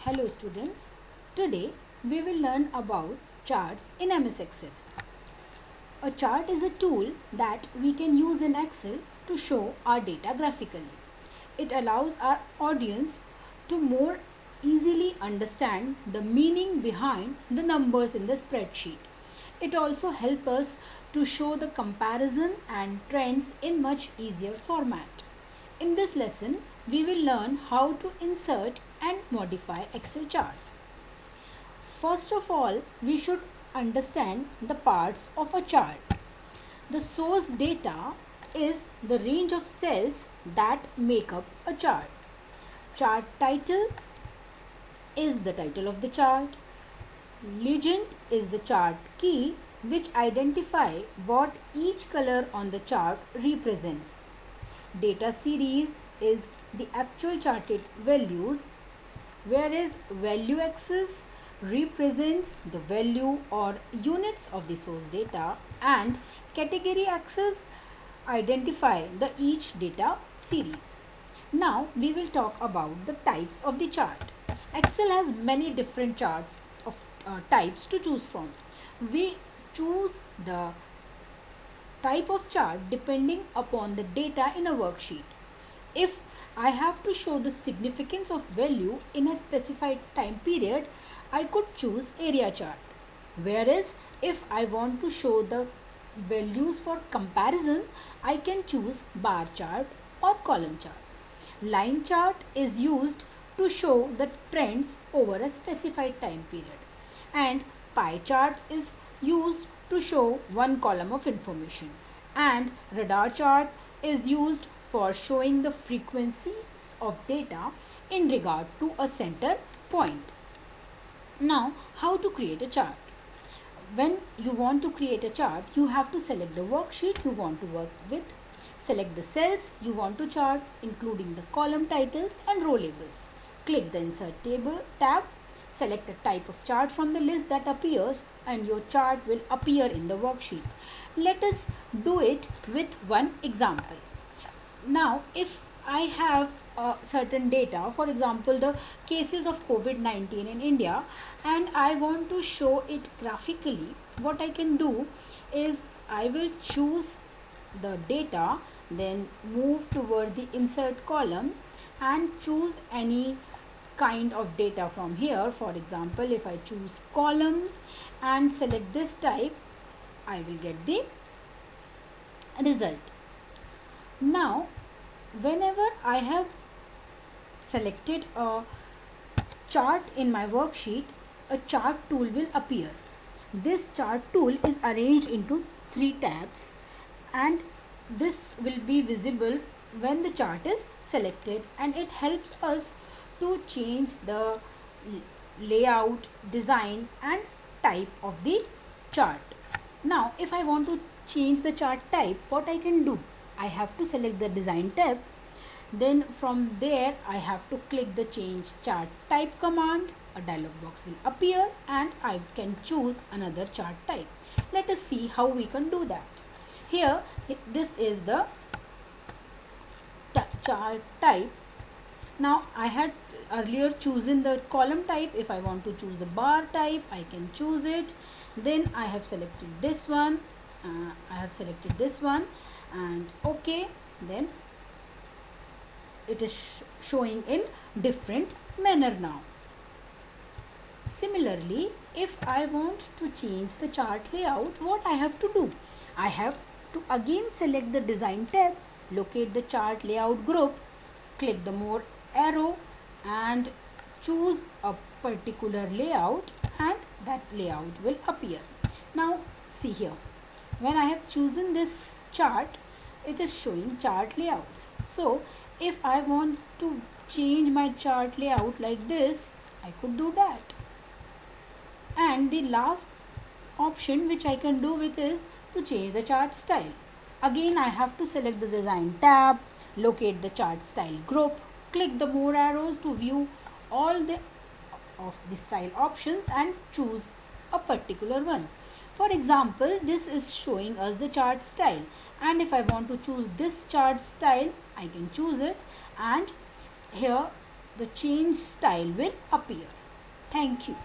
Hello students, today we will learn about charts in MS Excel. A chart is a tool that we can use in Excel to show our data graphically. It allows our audience to more easily understand the meaning behind the numbers in the spreadsheet. It also helps us to show the comparison and trends in much easier format. In this lesson, we will learn how to insert and modify Excel charts. First of all, we should understand the parts of a chart. The source data is the range of cells that make up a chart. Chart title is the title of the chart. Legend is the chart key which identify what each color on the chart represents. Data series is the actual charted values, whereas value axis represents the value or units of the source data, and category axis identify the each data series. Now we will talk about the types of the chart. Excel has many different charts of types to choose from. We choose the type of chart depending upon the data in a worksheet. If I have to show the significance of value in a specified time period, I could choose area chart. Whereas if I want to show the values for comparison, I can choose bar chart or column chart. Line chart is used to show the trends over a specified time period, and pie chart is used to show one column of information, and radar chart is used for showing the frequencies of data in regard to a center point. Now, how to create a chart? When you want to create a chart, you have to select the worksheet you want to work with, select the cells you want to chart, including the column titles and row labels. Click the Insert Table tab, select a type of chart from the list that appears, and your chart will appear in the worksheet. Let us do it with one example. Now, if I have certain data, for example, the cases of COVID-19 in India, and I want to show it graphically, what I can do is I will choose the data, then move toward the insert column and choose any kind of data from here. For example, if I choose column and select this type, I will get the result. Now, whenever I have selected a chart in my worksheet, a chart tool will appear. This chart tool is arranged into 3 tabs, and this will be visible when the chart is selected, and it helps us to change the layout, design and type of the chart. Now, if I want to change the chart type, what I can do? I have to select the design tab. Then from there I have to click the change chart type command. A dialog box will appear and I can choose another chart type. Let us see how we can do that. Here, this is the chart type. Now I had earlier chosen the column type. If I want to choose the bar type, I can choose it. Then I have selected this one. And OK. Then it is showing in different manner now. Similarly, if I want to change the chart layout, what I have to do? I have to again select the design tab, locate the chart layout group, click the more arrow and choose a particular layout, and that layout will appear. Now see here, when I have chosen this chart, it is showing chart layouts. So if I want to change my chart layout like this, I could do that. And the last option which I can do with is to change the chart style. Again, I have to select the design tab, locate the chart style group, click the more arrows to view all of the style options and choose a particular one. For example, this is showing us the chart style, and if I want to choose this chart style, I can choose it, and here the change style will appear. Thank you.